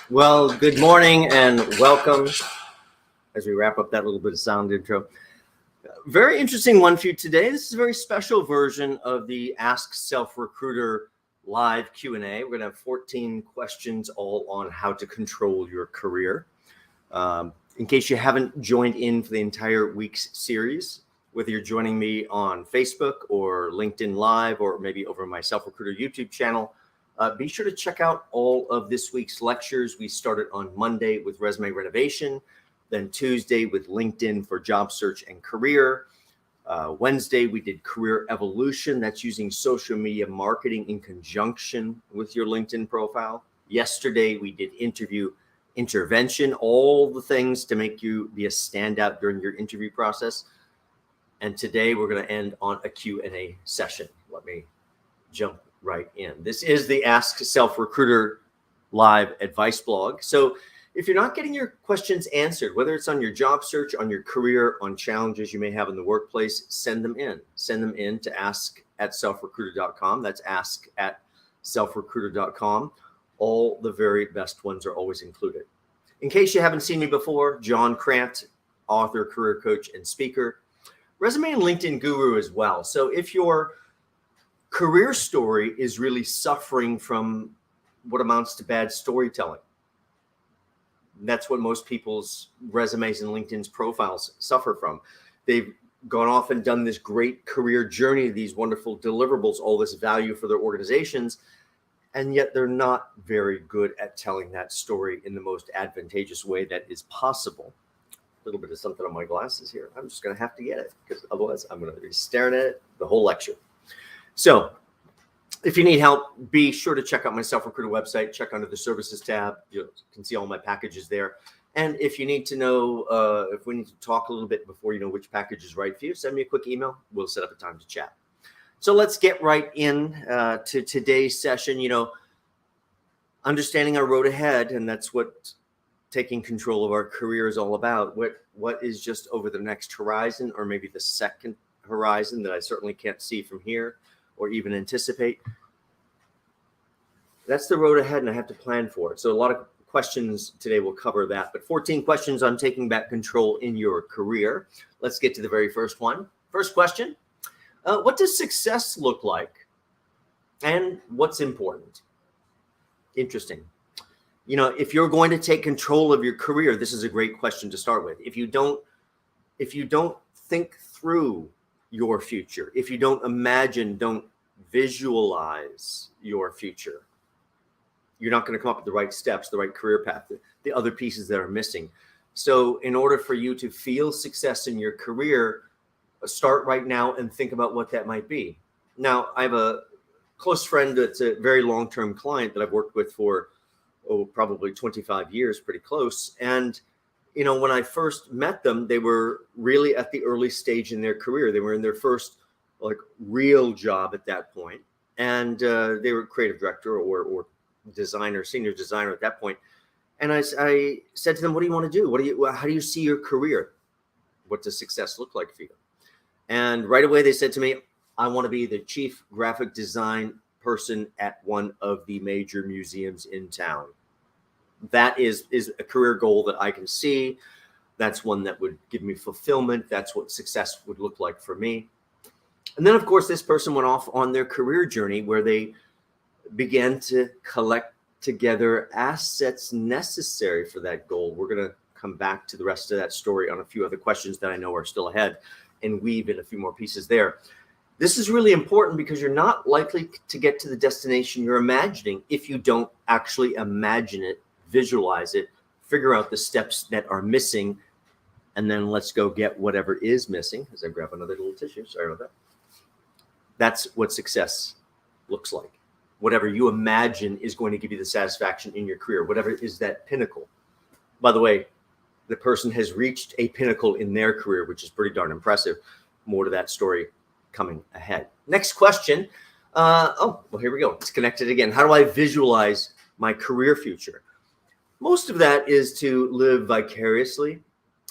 Well, good morning and welcome as we wrap up that little bit of sound intro. Very interesting one for you today. This is a very special version of the Ask Self Recruiter live Q&A. We're going to have 14 questions all on how to control your career. In case you haven't joined in for the entire week's series, whether you're joining me on Facebook or LinkedIn Live or maybe over my Self Recruiter YouTube channel, be sure to check out all of this week's lectures. We started on Monday with resume renovation, then Tuesday with LinkedIn for job search and career. Wednesday, we did career evolution. That's using social media marketing in conjunction with your LinkedIn profile. Yesterday, we did interview intervention, all the things to make you be a standout during your interview process. And today, we're going to end on a Q&A session. Let me jump right in. This is the Ask Self Recruiter live advice blog. So if you're not getting your questions answered, whether it's on your job search, on your career, on challenges you may have in the workplace, send them in. Send them in to ask@selfrecruiter.com. That's ask@selfrecruiter.com. All the very best ones are always included. In case you haven't seen me before, John Crant, author, career coach, and speaker, resume and LinkedIn guru as well. So if your career story is really suffering from what amounts to bad storytelling, that's what most people's resumes and LinkedIn's profiles suffer from. They've gone off and done this great career journey, these wonderful deliverables, all this value for their organizations, and yet they're not very good at telling that story in the most advantageous way that is possible. A little bit of something on my glasses here. I'm just going to have to get it because otherwise I'm going to be staring at it the whole lecture. So if you need help, be sure to check out my Self Recruiter website. Check under the services tab. You can see all my packages there. And if you need to know, if we need to talk a little bit before you know which package is right for you, send me a quick email. We'll set up a time to chat. So let's get right in to today's session. Understanding our road ahead, and that's what taking control of our career is all about. What is just over the next horizon, or maybe the second horizon that I certainly can't see from here or even anticipate. That's the road ahead, and I have to plan for it. So a lot of questions today will cover that, but 14 questions on taking back control in your career. Let's get to the very first one. First question, what does success look like and what's important? Interesting. If you're going to take control of your career, this is a great question to start with. If you don't think through your future, if you don't imagine, don't visualize your future, you're not going to come up with the right steps, the right career path, the other pieces that are missing. So in order for you to feel success in your career, start right now and think about what that might be. Now, I have a close friend that's a very long-term client that I've worked with for probably 25 years, pretty close. And when I first met them, they were really at the early stage in their career. They were in their first real job at that point. And they were creative director or designer, senior designer at that point. And I said to them, what do you want to do? How do you see your career? What does success look like for you? And right away they said to me, I want to be the chief graphic design person at one of the major museums in town. That is a career goal that I can see. That's one that would give me fulfillment. That's what success would look like for me. And then, of course, this person went off on their career journey where they began to collect together assets necessary for that goal. We're going to come back to the rest of that story on a few other questions that I know are still ahead and weave in a few more pieces there. This is really important because you're not likely to get to the destination you're imagining if you don't actually imagine it, visualize it, figure out the steps that are missing, and then let's go get whatever is missing. As I grab another little tissue, sorry about that. That's what success looks like. Whatever you imagine is going to give you the satisfaction in your career, whatever is that pinnacle. By the way, the person has reached a pinnacle in their career, which is pretty darn impressive. More to that story coming ahead. Next question. Well, here we go. It's connected again. How do I visualize my career future? Most of that is to live vicariously.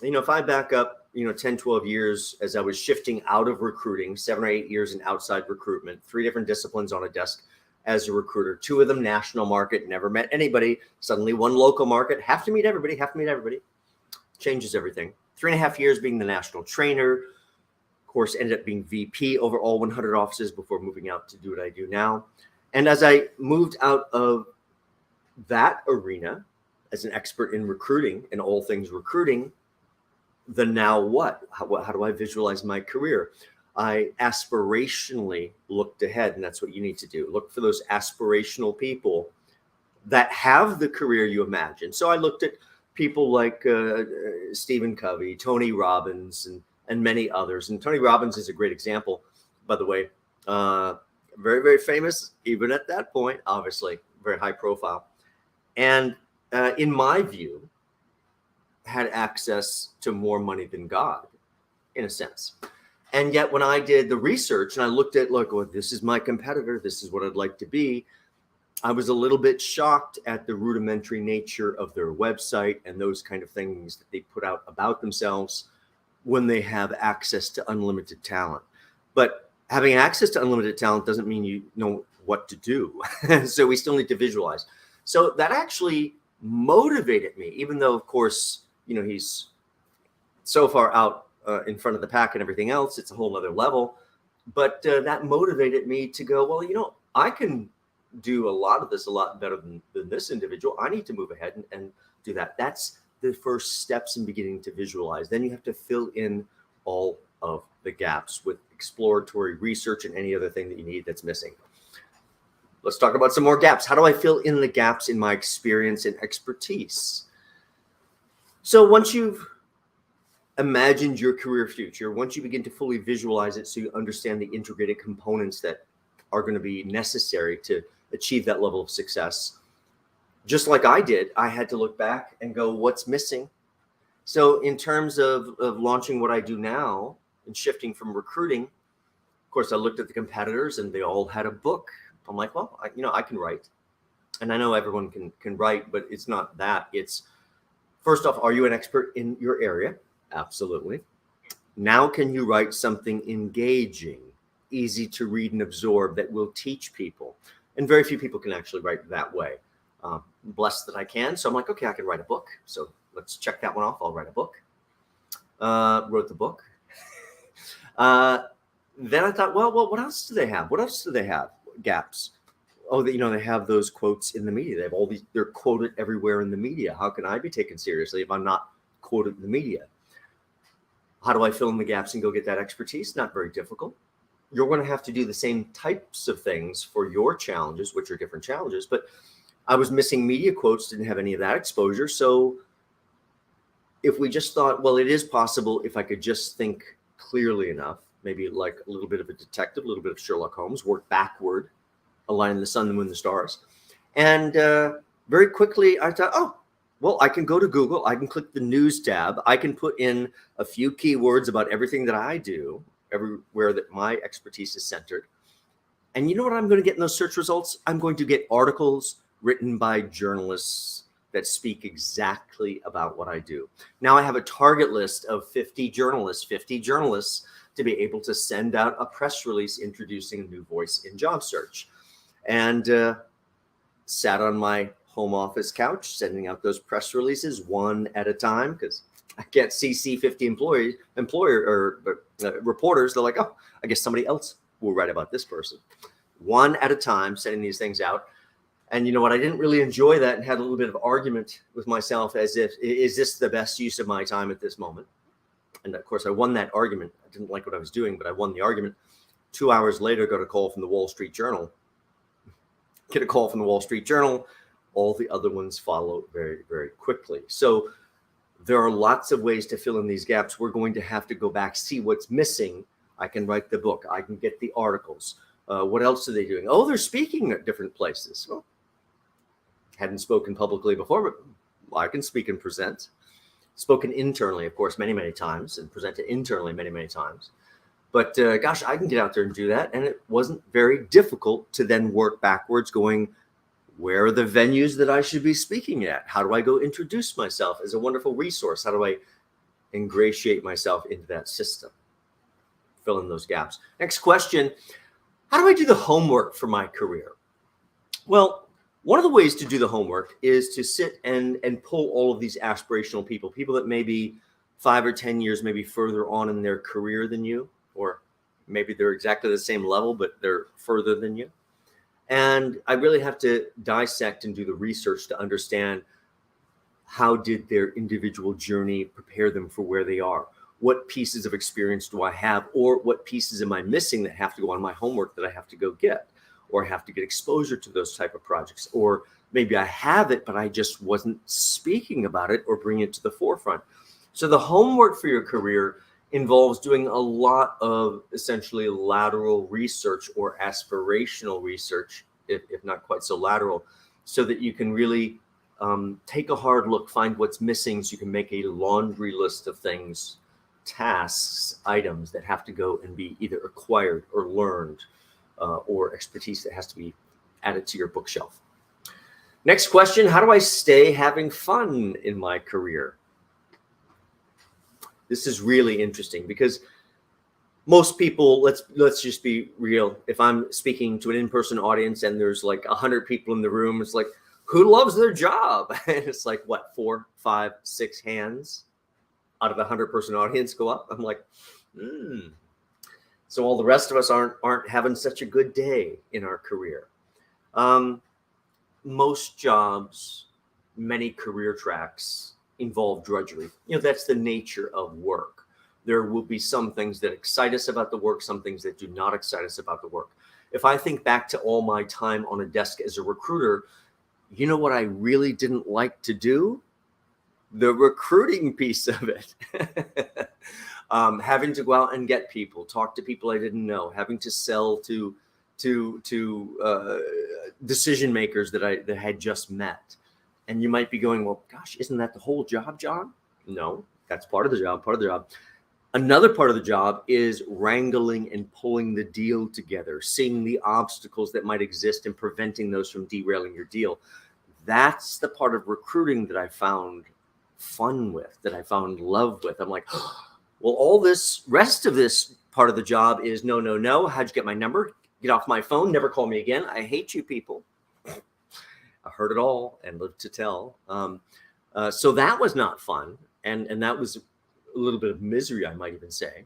If I back up 10, 12 years as I was shifting out of recruiting, 7 or 8 years in outside recruitment, 3 different disciplines on a desk as a recruiter, 2 of them national market, never met anybody. Suddenly 1 local market, have to meet everybody. Changes everything. 3.5 years being the national trainer, of course, ended up being VP over all 100 offices before moving out to do what I do now. And as I moved out of that arena as an expert in recruiting and all things recruiting, the now what? How do I visualize my career? I aspirationally looked ahead, and that's what you need to do. Look for those aspirational people that have the career you imagine. So I looked at people like Stephen Covey, Tony Robbins, and many others. And Tony Robbins is a great example, by the way. Very, very famous, even at that point, obviously, very high profile. And in my view, had access to more money than God, in a sense. And yet when I did the research and I looked at, this is my competitor, this is what I'd like to be, I was a little bit shocked at the rudimentary nature of their website and those kind of things that they put out about themselves when they have access to unlimited talent. But having access to unlimited talent doesn't mean you know what to do. So we still need to visualize. So that actually motivated me, even though, of course, he's so far out in front of the pack and everything else. It's a whole other level. But that motivated me to go, well, I can do a lot of this a lot better than this individual. I need to move ahead and do that. That's the first steps in beginning to visualize. Then you have to fill in all of the gaps with exploratory research and any other thing that you need that's missing. Let's talk about some more gaps. How do I fill in the gaps in my experience and expertise? So once you've imagined your career future, once you begin to fully visualize it so you understand the integrated components that are going to be necessary to achieve that level of success, just like I did, I had to look back and go, what's missing? So in terms of launching what I do now and shifting from recruiting, of course, I looked at the competitors and they all had a book. I'm like, well, I can write. And I know everyone can write, but it's not that. It's, first off, are you an expert in your area? Absolutely. Now, can you write something engaging, easy to read and absorb that will teach people? And very few people can actually write that way. Blessed that I can. So I'm like, okay, I can write a book. So let's check that one off. I'll write a book. Wrote the book. Then I thought, well, what else do they have? What else do they have? Gaps. Oh, they have those quotes in the media. They have they're quoted everywhere in the media. How can I be taken seriously if I'm not quoted in the media? How do I fill in the gaps and go get that expertise? Not very difficult. You're going to have to do the same types of things for your challenges, which are different challenges. But I was missing media quotes, didn't have any of that exposure. So if we just thought, well, it is possible if I could just think clearly enough, maybe like a little bit of a detective, a little bit of Sherlock Holmes, work backward, aligning the sun, the moon, the stars. And very quickly I thought, oh, well, I can go to Google. I can click the news tab. I can put in a few keywords about everything that I do, everywhere that my expertise is centered. And you know what I'm going to get in those search results? I'm going to get articles written by journalists that speak exactly about what I do. Now I have a target list of 50 journalists to be able to send out a press release introducing a new voice in job search. And sat on my home office couch, sending out those press releases one at a time, because I can't CC 50 reporters. They're like, oh, I guess somebody else will write about this person. One at a time, sending these things out. And you know what? I didn't really enjoy that and had a little bit of argument with myself as if, is this the best use of my time at this moment? And of course, I won that argument. I didn't like what I was doing, but I won the argument. 2 hours later, got a call from the Wall Street Journal. Get a call from the Wall Street Journal. All the other ones follow very, very quickly. So there are lots of ways to fill in these gaps. We're going to have to go back, see what's missing. I can write the book. I can get the articles. What else are they doing? Oh, they're speaking at different places. Well, hadn't spoken publicly before, but I can speak and present. Spoken internally, of course, many, many times, and presented internally many, many times. But gosh, I can get out there and do that. And it wasn't very difficult to then work backwards going, where are the venues that I should be speaking at? How do I go introduce myself as a wonderful resource? How do I ingratiate myself into that system, fill in those gaps. Next question, how do I do the homework for my career? Well, one of the ways to do the homework is to sit and pull all of these aspirational people that may be 5 or 10 years, maybe further on in their career than you, or maybe they're exactly the same level, but they're further than you. And I really have to dissect and do the research to understand, how did their individual journey prepare them for where they are? What pieces of experience do I have, or what pieces am I missing that have to go on my homework that I have to go get, or have to get exposure to those type of projects? Or maybe I have it, but I just wasn't speaking about it or bringing it to the forefront. So the homework for your career involves doing a lot of essentially lateral research or aspirational research, if not quite so lateral, so that you can really take a hard look, find what's missing, so you can make a laundry list of things, tasks, items that have to go and be either acquired or learned, or expertise that has to be added to your bookshelf. Next question, how do I stay having fun in my career? This is really interesting because most people, let's just be real. If I'm speaking to an in-person audience and there's like 100 people in the room, it's like, who loves their job? And it's like, what, 4, 5, 6 hands out of the 100-person audience go up? I'm like, So all the rest of us aren't having such a good day in our career. Most jobs, many career tracks involve drudgery. That's the nature of work. There will be some things that excite us about the work, some things that do not excite us about the work. If I think back to all my time on a desk as a recruiter, you know what I really didn't like to do? The recruiting piece of it. Having to go out and get people, talk to people I didn't know, having to sell to decision makers that I had just met. And you might be going, well, gosh, isn't that the whole job, John? No, that's part of the job, Another part of the job is wrangling and pulling the deal together, seeing the obstacles that might exist and preventing those from derailing your deal. That's the part of recruiting that I found fun with, that I found love with. I'm like, well, all this rest of this part of the job is no. How'd you get my number? Get off my phone. Never call me again. I hate you people. I heard it all and lived to tell. So that was not fun. And that was a little bit of misery, I might even say.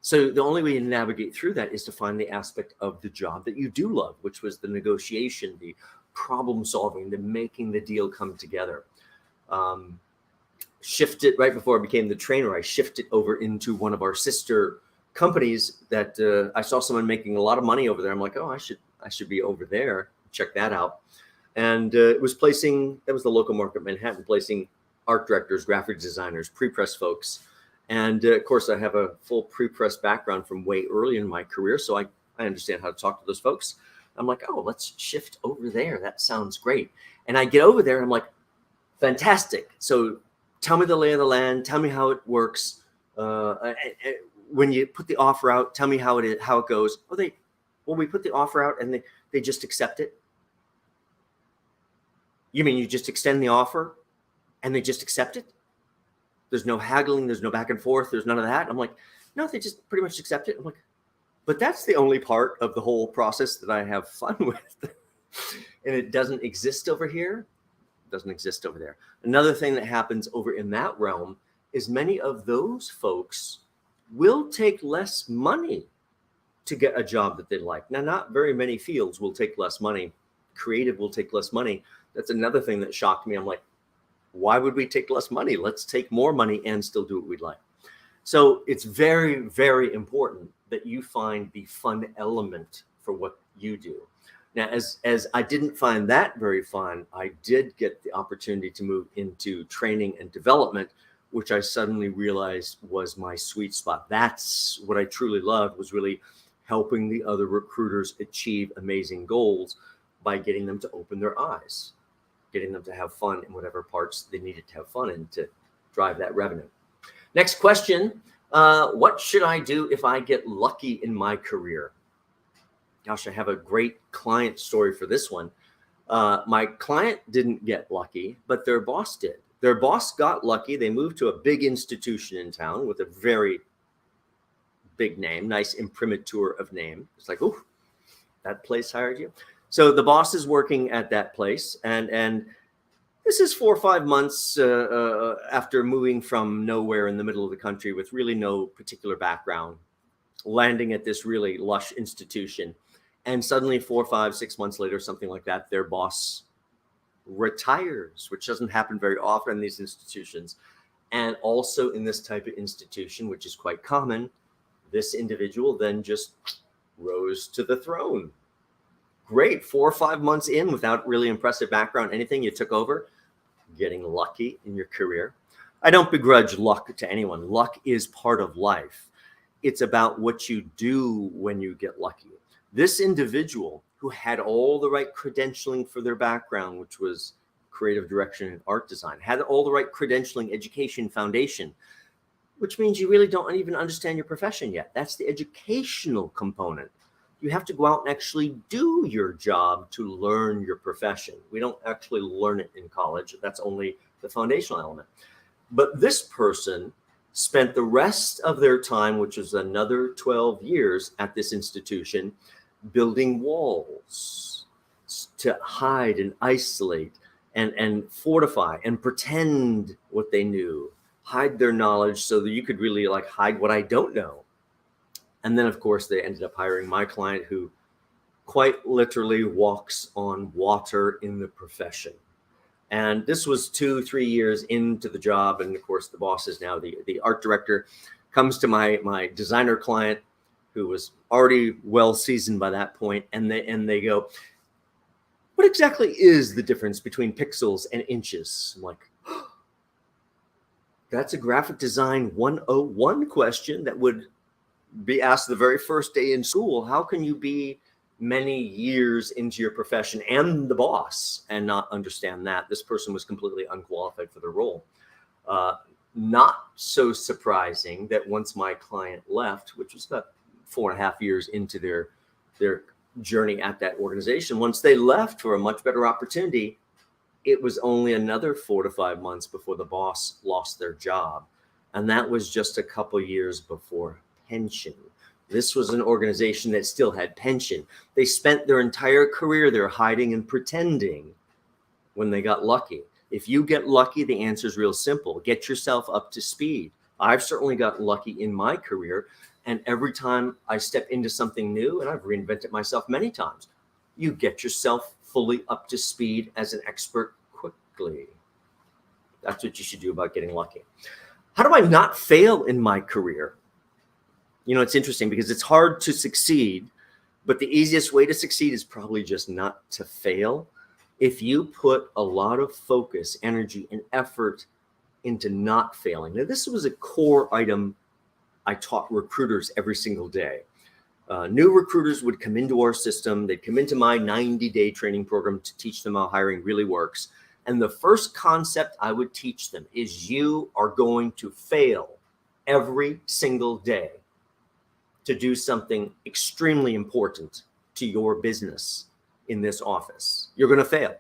So the only way to navigate through that is to find the aspect of the job that you do love, which was the negotiation, the problem solving, the making the deal come together. Shifted right before I became the trainer, I shifted over into one of our sister companies that I saw someone making a lot of money over there. I'm like, oh, I should be over there. Check that out. And it was that was the local market, Manhattan, placing art directors, graphic designers, pre-press folks. And of course, I have a full pre-press background from way early in my career. So I understand how to talk to those folks. I'm like, oh, let's shift over there. That sounds great. And I get over there and I'm like, fantastic. So tell me the lay of the land. Tell me how it works. When you put the offer out, tell me how it goes. We put the offer out and they just accept it. You mean you just extend the offer and they just accept it? There's no haggling, there's no back and forth, there's none of that. I'm like, no, they just pretty much accept it. I'm like, but that's the only part of the whole process that I have fun with. And it doesn't exist over here. It doesn't exist over there. Another thing that happens over in that realm is many of those folks will take less money to get a job that they like. Now, not very many fields will take less money. Creative will take less money. That's another thing that shocked me. I'm like, why would we take less money? Let's take more money and still do what we'd like. So it's very, very important that you find the fun element for what you do. Now, as I didn't find that very fun, I did get the opportunity to move into training and development, which I suddenly realized was my sweet spot. That's what I truly loved, was really helping the other recruiters achieve amazing goals by getting them to open their eyes, getting them to have fun in whatever parts they needed to have fun in to drive that revenue. Next question, what should I do if I get lucky in my career? Gosh, I have a great client story for this one. My client didn't get lucky, but their boss did. Their boss got lucky. They moved to a big institution in town with a very big name, nice imprimatur of name. It's like, oh, that place hired you. So the boss is working at that place, and this is 4 or 5 months after moving from nowhere in the middle of the country with really no particular background, landing at this really lush institution. And suddenly 4, 5, 6 months later, something like that, their boss retires, which doesn't happen very often in these institutions. And also in this type of institution, which is quite common, this individual then just rose to the throne. Great. 4 or 5 months in without really impressive background, anything, you took over, getting lucky in your career. I don't begrudge luck to anyone. Luck is part of life. It's about what you do when you get lucky. This individual who had all the right credentialing for their background, which was creative direction and art design, had all the right credentialing, education, foundation, which means you really don't even understand your profession yet. That's the educational component. You have to go out and actually do your job to learn your profession. We don't actually learn it in college. That's only the foundational element. But this person spent the rest of their time, which was another 12 years at this institution, building walls to hide and isolate and fortify and pretend what they knew, hide their knowledge so that you could really like hide what I don't know. And then, of course, they ended up hiring my client, who quite literally walks on water in the profession. And this was 2-3 years into the job. And of course, the boss is now the art director, comes to my designer client, who was already well seasoned by that point. And they go, what exactly is the difference between pixels and inches? I'm like, oh, that's a graphic design 101 question that would be asked the very first day in school. How can you be many years into your profession and the boss and not understand that? This person was completely unqualified for the role. Not so surprising that once my client left, which was about 4.5 years into their journey at that organization, once they left for a much better opportunity, it was only another 4 to 5 months before the boss lost their job. And that was just a couple years before pension. This was an organization that still had pension. They spent their entire career there hiding and pretending when they got lucky. If you get lucky, the answer is real simple. Get yourself up to speed. I've certainly got lucky in my career. And every time I step into something new, and I've reinvented myself many times, you get yourself fully up to speed as an expert quickly. That's what you should do about getting lucky. How do I not fail in my career? You know, it's interesting because it's hard to succeed, but the easiest way to succeed is probably just not to fail. If you put a lot of focus, energy, and effort into not failing. Now, this was a core item I taught recruiters every single day. New recruiters would come into our system. They'd come into my 90-day training program to teach them how hiring really works. And the first concept I would teach them is you are going to fail every single day to do something extremely important to your business in this office. You're going to fail.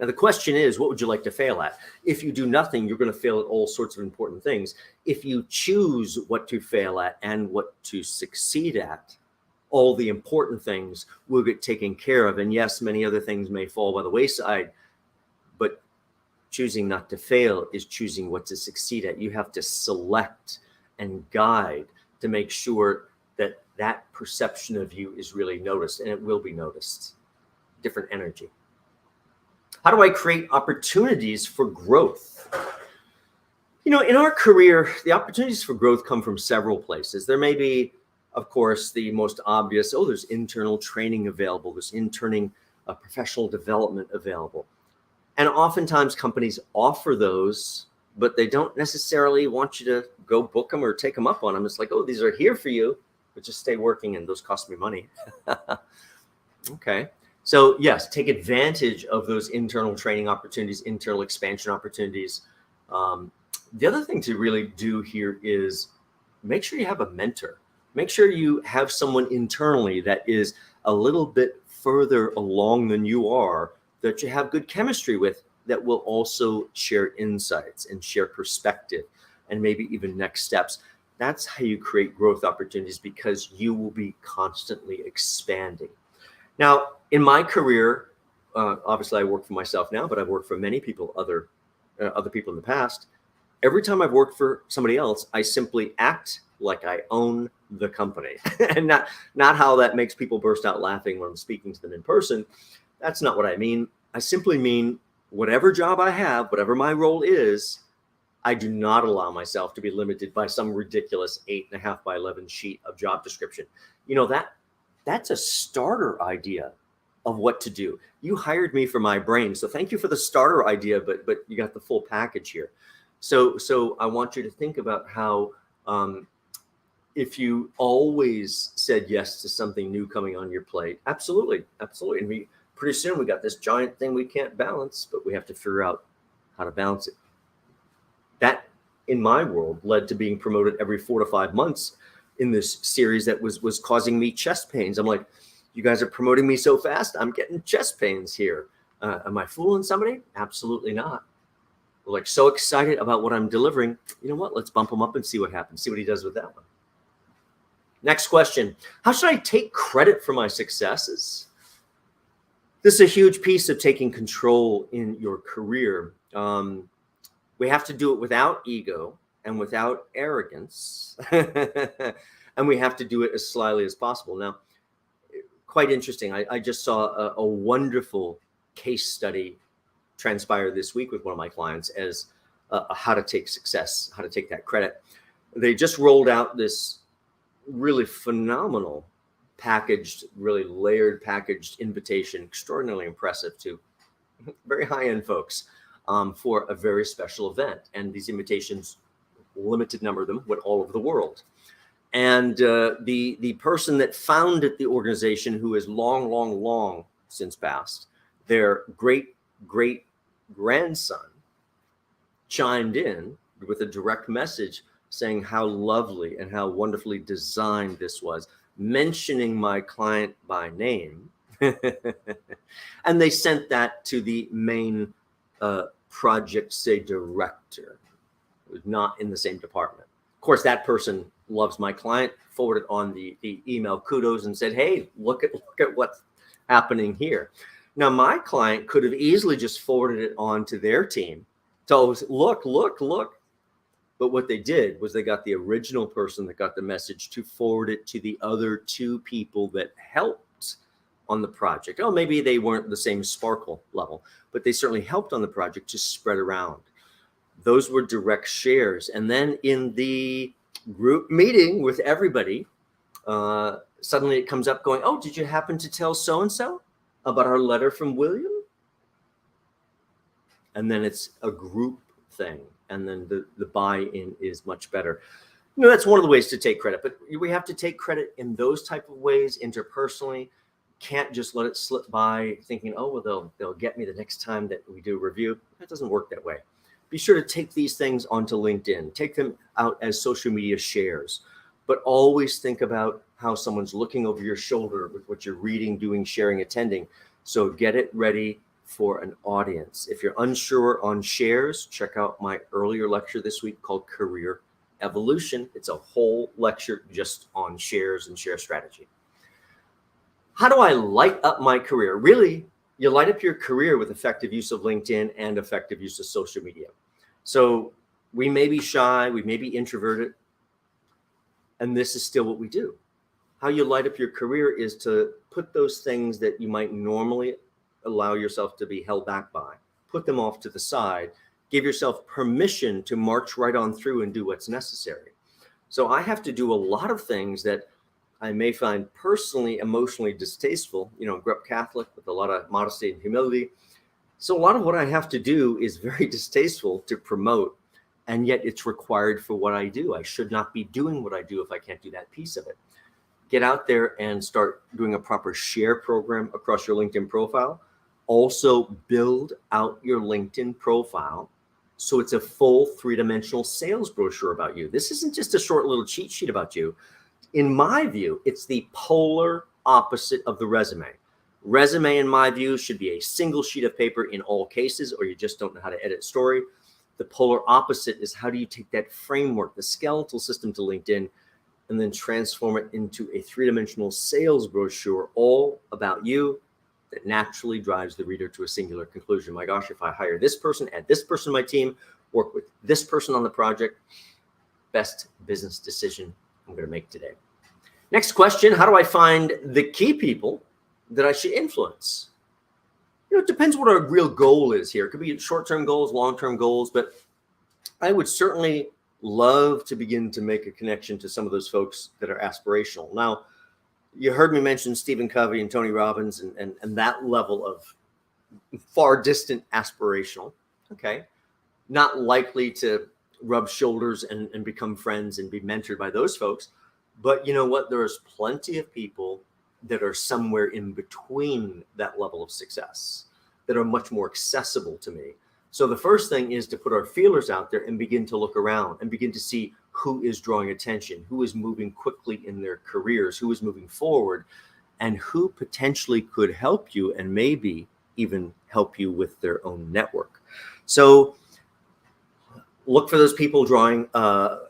Now, the question is, what would you like to fail at? If you do nothing, you're going to fail at all sorts of important things. If you choose what to fail at and what to succeed at, all the important things will get taken care of. And yes, many other things may fall by the wayside, but choosing not to fail is choosing what to succeed at. You have to select and guide to make sure that that perception of you is really noticed, and it will be noticed. Different energy. How do I create opportunities for growth? You know, in our career, the opportunities for growth come from several places. There may be, of course, the most obvious, there's internal training available, there's professional development available. And oftentimes companies offer those, but they don't necessarily want you to go book them or take them up on them. It's like, these are here for you, but just stay working and those cost me money. Okay. So yes, take advantage of those internal training opportunities, internal expansion opportunities. The other thing to really do here is make sure you have a mentor. Make sure you have someone internally that is a little bit further along than you are, that you have good chemistry with, that will also share insights and share perspective and maybe even next steps. That's how you create growth opportunities, because you will be constantly expanding. Now, in my career, obviously I work for myself now, but I've worked for many people, other people in the past. Every time I've worked for somebody else, I simply act like I own the company, and not how that makes people burst out laughing when I'm speaking to them in person. That's not what I mean. I simply mean whatever job I have, whatever my role is, I do not allow myself to be limited by some ridiculous 8.5 by 11 sheet of job description. That's a starter idea of what to do. You hired me for my brain, so thank you for the starter idea, but you got the full package here. So I want you to think about how if you always said yes to something new coming on your plate, absolutely, and pretty soon we got this giant thing we can't balance, but we have to figure out how to balance it. That, in my world, led to being promoted every 4 to 5 months in this series that was causing me chest pains. I'm like, you guys are promoting me so fast, I'm getting chest pains here. Am I fooling somebody? Absolutely not. We're like so excited about what I'm delivering. You know what? Let's bump him up and see what happens. See what he does with that one. Next question. How should I take credit for my successes? This is a huge piece of taking control in your career. We have to do it without ego and without arrogance. And we have to do it as slyly as possible. Now, quite interesting. I just saw a wonderful case study transpire this week with one of my clients as how to take success, how to take that credit. They just rolled out this really phenomenal packaged, really layered packaged invitation, extraordinarily impressive to very high-end folks for a very special event. And these invitations, limited number of them, went all over the world. And the person that founded the organization, who is long since passed, their great grandson chimed in with a direct message saying how lovely and how wonderfully designed this was, mentioning my client by name. And they sent that to the main project, say, director, who's not in the same department. Of course, that person loves my client, forwarded on the email kudos and said, hey, look at what's happening here. Now, my client could have easily just forwarded it on to their team. So look. But what they did was they got the original person that got the message to forward it to the other 2 people that helped on the project. Oh, maybe they weren't the same sparkle level, but they certainly helped on the project to spread around. Those were direct shares. And then in the group meeting with everybody, suddenly it comes up going, oh, did you happen to tell so-and-so about our letter from William? And then it's a group thing. And then the buy-in is much better. That's one of the ways to take credit, but we have to take credit in those type of ways interpersonally. Can't just let it slip by thinking, oh, well, they'll get me the next time that we do a review. That doesn't work that way. Be sure to take these things onto LinkedIn, take them out as social media shares, but always think about how someone's looking over your shoulder with what you're reading, doing, sharing, attending. So get it ready for an audience. If you're unsure on shares, check out my earlier lecture this week called Career Evolution. It's a whole lecture just on shares and share strategy. How do I light up my career? Really, you light up your career with effective use of LinkedIn and effective use of social media. So we may be shy, we may be introverted, and this is still what we do. How you light up your career is to put those things that you might normally allow yourself to be held back by, put them off to the side, give yourself permission to march right on through and do what's necessary. So I have to do a lot of things that I may find personally, emotionally distasteful. Grew up Catholic with a lot of modesty and humility. So a lot of what I have to do is very distasteful to promote, and yet it's required for what I do. I should not be doing what I do if I can't do that piece of it. Get out there and start doing a proper share program across your LinkedIn profile. Also build out your LinkedIn profile so it's a full 3-dimensional sales brochure about you. This isn't just a short little cheat sheet about you. In my view, it's the polar opposite of the resume. Resume, in my view, should be a single sheet of paper in all cases, or you just don't know how to edit story. The polar opposite is, how do you take that framework, the skeletal system to LinkedIn, and then transform it into a three-dimensional sales brochure all about you that naturally drives the reader to a singular conclusion. My gosh, if I hire this person, add this person to my team, work with this person on the project, best business decision I'm going to make today. Next question, how do I find the key people that I should influence? It depends what our real goal is here. It could be short-term goals, long-term goals, but I would certainly love to begin to make a connection to some of those folks that are aspirational. Now, you heard me mention Stephen Covey and Tony Robbins and that level of far distant aspirational. Okay. Not likely to rub shoulders and become friends and be mentored by those folks. But you know what? There's plenty of people that are somewhere in between that level of success that are much more accessible to me. So the first thing is to put our feelers out there and begin to look around and begin to see who is drawing attention, who is moving quickly in their careers, who is moving forward, and who potentially could help you and maybe even help you with their own network. So look for those people drawing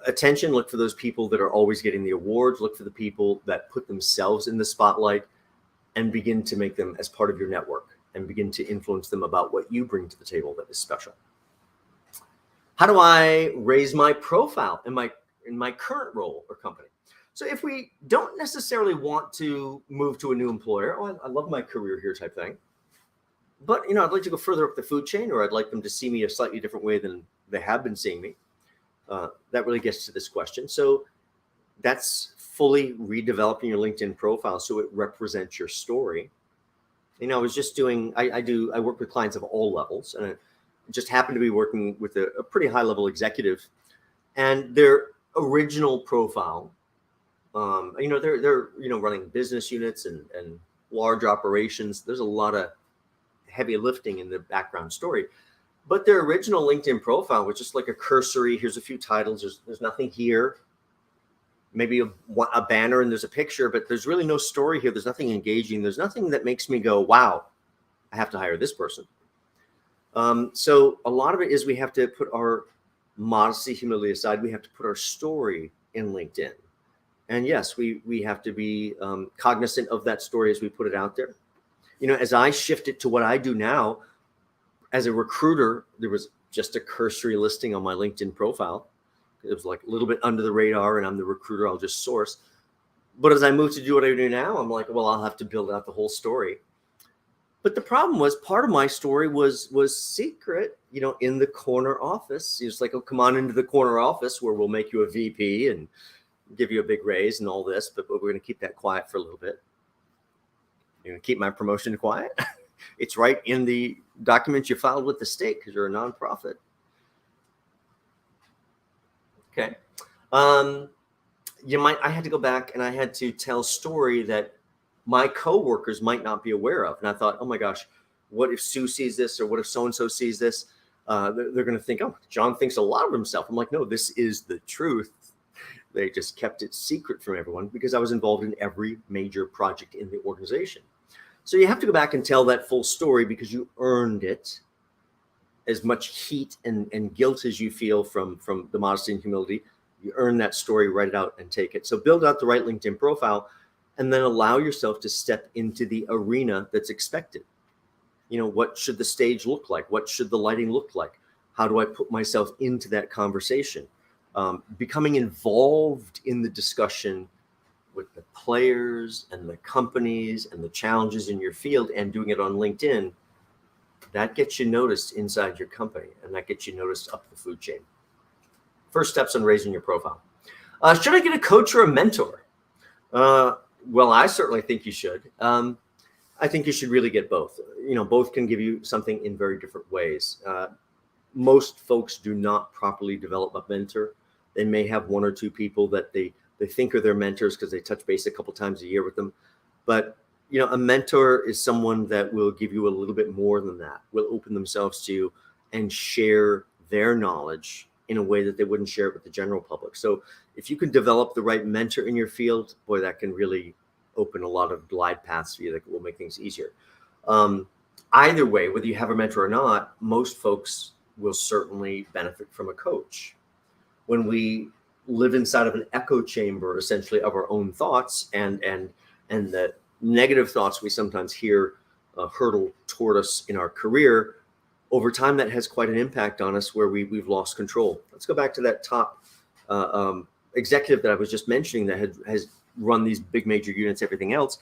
attention. Look for those people that are always getting the awards. Look for the people that put themselves in the spotlight, and begin to make them as part of your network and begin to influence them about what you bring to the table that is special. How do I raise my profile in my current role or company? So if we don't necessarily want to move to a new employer, I love my career here type thing, but I'd like to go further up the food chain, or I'd like them to see me a slightly different way than they have been seeing me. That really gets to this question. So that's fully redeveloping your LinkedIn profile so it represents your story. I was just doing, I work with clients of all levels, and I just happened to be working with a pretty high level executive, and their original profile, they're running business units and large operations. There's a lot of heavy lifting in the background story, but their original LinkedIn profile was just like a cursory, here's a few titles, there's nothing here, maybe a banner and there's a picture, but there's really no story here. There's nothing engaging. There's nothing that makes me go, wow, I have to hire this person. So a lot of it is we have to put our modesty, humility aside. We have to put our story in LinkedIn. And yes, we have to be cognizant of that story as we put it out there. As I shifted to what I do now as a recruiter, there was just a cursory listing on my LinkedIn profile. It was like a little bit under the radar, and I'm the recruiter, I'll just source. But as I move to do what I do now, I'm like, well, I'll have to build out the whole story. But the problem was, part of my story was secret, in the corner office. It's like, oh, come on into the corner office where we'll make you a VP and give you a big raise and all this, but we're going to keep that quiet for a little bit. You're going to keep my promotion quiet? It's right in the documents you filed with the state because you're a nonprofit. Okay. I had to go back and I had to tell a story that my coworkers might not be aware of. And I thought, oh my gosh, what if Sue sees this, or what if so-and-so sees this? They're going to think, oh, John thinks a lot of himself. I'm like, no, this is the truth. They just kept it secret from everyone because I was involved in every major project in the organization. So you have to go back and tell that full story because you earned it. As much heat and guilt as you feel from the modesty and humility, you earn that story, write it out and take it. So build out the right LinkedIn profile, and then allow yourself to step into the arena that's expected. What should the stage look like? What should the lighting look like? How do I put myself into that conversation? Becoming involved in the discussion with the players and the companies and the challenges in your field, and doing it on LinkedIn, that gets you noticed inside your company, and that gets you noticed up the food chain. First steps on raising your profile. Should I get a coach or a mentor? Well, I certainly think you should. I think you should really get both. Both can give you something in very different ways. Most folks do not properly develop a mentor. They may have one or two people that they think are their mentors because they touch base a couple times a year with them. But a mentor is someone that will give you a little bit more than that, will open themselves to you and share their knowledge in a way that they wouldn't share it with the general public. So if you can develop the right mentor in your field, boy, that can really open a lot of glide paths for you that will make things easier. Either way, whether you have a mentor or not, most folks will certainly benefit from a coach. When we live inside of an echo chamber, essentially, of our own thoughts, and the negative thoughts we sometimes hear hurtle toward us in our career, over time that has quite an impact on us, where we've lost control. Let's go back to that top executive that I was just mentioning that has run these big major units, everything else.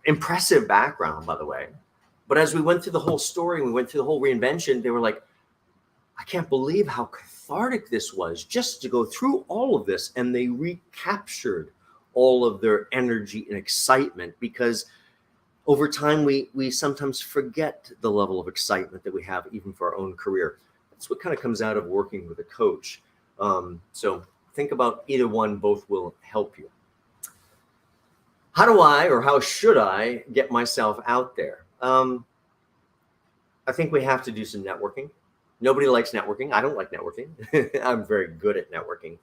Impressive background, by the way. But as we went through the whole story, we went through the whole reinvention, they were like, I can't believe how cathartic this was just to go through all of this. And they recaptured all of their energy and excitement, because over time, we sometimes forget the level of excitement that we have even for our own career. That's what kind of comes out of working with a coach. So think about either one, both will help you. How do I, or how should I, get myself out there? I think we have to do some networking. Nobody likes networking. I don't like networking. I'm very good at networking.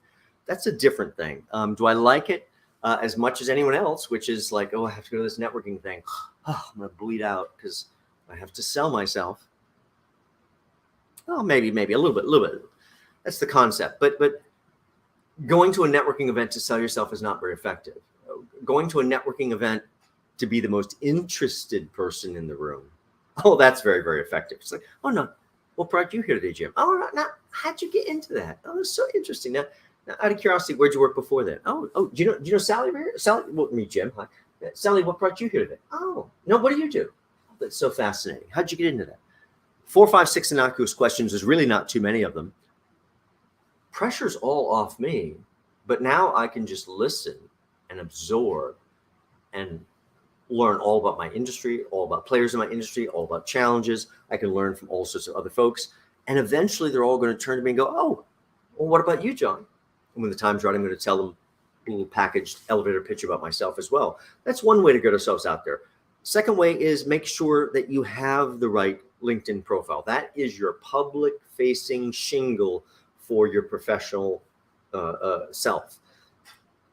That's a different thing. Do I like it as much as anyone else, which is like, oh, I have to go to this networking thing. Oh, I'm going to bleed out because I have to sell myself. Oh, maybe a little bit. That's the concept. But going to a networking event to sell yourself is not very effective. Going to a networking event to be the most interested person in the room, oh, that's very, very effective. It's like, oh, no, what brought you here today, Jim? Oh, no, how'd you get into that? Oh, it's so interesting. Now, out of curiosity, where'd you work before that? Oh, do you know Sally over here? Sally, well, me, Jim. Hi. Sally, what brought you here today? Oh, no, what do you do? Oh, that's so fascinating. How'd you get into that? 4, 5, 6 innocuous questions. There's really not too many of them. Pressure's all off me, but now I can just listen and absorb and learn all about my industry, all about players in my industry, all about challenges. I can learn from all sorts of other folks. And eventually they're all going to turn to me and go, oh, well, what about you, John? And when the time's right, I'm going to tell them a little packaged elevator pitch about myself as well. That's one way to get ourselves out there. Second way is make sure that you have the right LinkedIn profile. That is your public facing shingle for your professional self.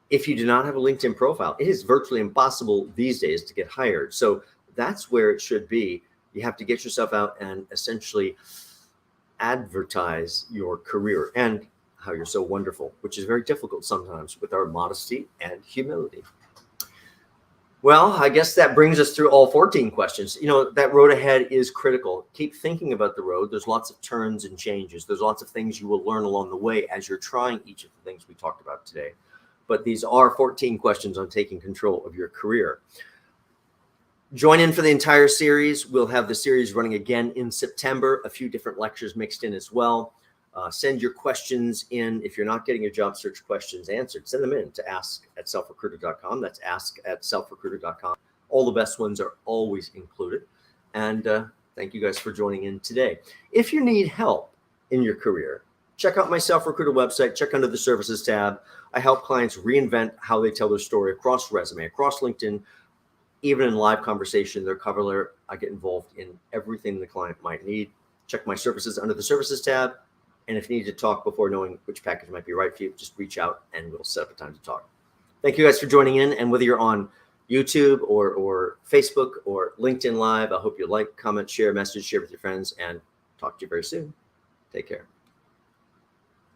If you do not have a LinkedIn profile, it is virtually impossible these days to get hired. So that's where it should be. You have to get yourself out and essentially advertise your career and how you're so wonderful, which is very difficult sometimes with our modesty and humility. Well, I guess that brings us through all 14 questions. That road ahead is critical. Keep thinking about the road. There's lots of turns and changes. There's lots of things you will learn along the way as you're trying each of the things we talked about today. But these are 14 questions on taking control of your career. Join in for the entire series. We'll have the series running again in September, a few different lectures mixed in as well. Send your questions in. If you're not getting your job search questions answered, send them in to ask@selfrecruiter.com. That's ask@selfrecruiter.com. All the best ones are always included. And thank you guys for joining in today. If you need help in your career, check out my Self-Recruiter website. Check under the Services tab. I help clients reinvent how they tell their story across resume, across LinkedIn, even in live conversation, their cover letter. I get involved in everything the client might need. Check my services under the Services tab. And if you need to talk before knowing which package might be right for you, just reach out and we'll set up a time to talk. Thank you guys for joining in. And whether you're on YouTube or Facebook or LinkedIn Live, I hope you like, comment, share, message, share with your friends, and talk to you very soon. Take care.